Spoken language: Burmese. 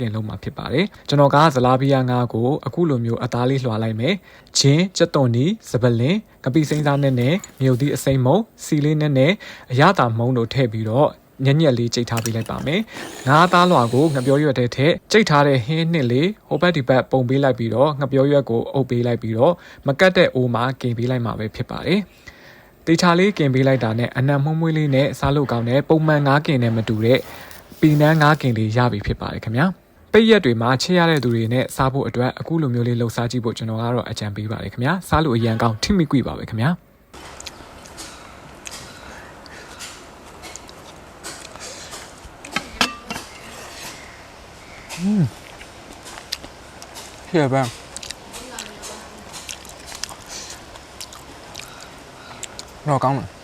ကင်လုံးမှာဖြစ်ပါတယ်ကျွန်တော်ကဇလာဘီယာငါးကိုအခုလိုမျိုးအသားလေးလွှာလိုက်မယ်ချင်းကြက်သွန်နီစပလင်ကပိစိမ့်သားနဲ့မြုပ်သီးအစိမ့်မုံစီလေးနဲ့အရသာမုံတို့ထည့်ပြီးတော့ညက်ညက်လေးကြိတ်ထားပေးလိုက်ပါမယ်ငါးသားလွှာကိုငပြောရွက်တဲ့ထက်ကြိတ်ထားတဲ့ဟင်းနှစ်လေးဟိုဘက်ဒီဘက်ပုံပေးလိုက်ပြီးတော့ငပြောရွက်ကိုအုပ်ပေးလိုက်ပြီးတော့မကတ်တဲ့အိုးမှာကင်ပေးလိုက်မှာပဲဖြစ်ပါတယ်တေချာလေးကင်ပေးလိုက်တာနဲ့အနံ့မှုန့်မွေးလေးနဲ့စားလို့ကောင်းတဲ့ပုံမှန်ငါးကင်နဲ့မတူတဲ့ပီနန်းငါးကင်လေးရပြီဖြစ်ပါတယ်ခင်ဗျာပိတ်ရက်တွေမှာချစ်ရတဲ့သူတွေနဲ့စားဖို့အတွက်အခုလိုမျိုးလေးလှုပ်ရှားကြည့်ဖို့ကျွန်တော်ကတော့အကြံပေးပါတယ်ခင်ဗျာစားလို့အရန်ကောင်းထိမိကွေပါပဲခင်ဗျာဟဲ့ဗျာတော့ကောင်းတယ်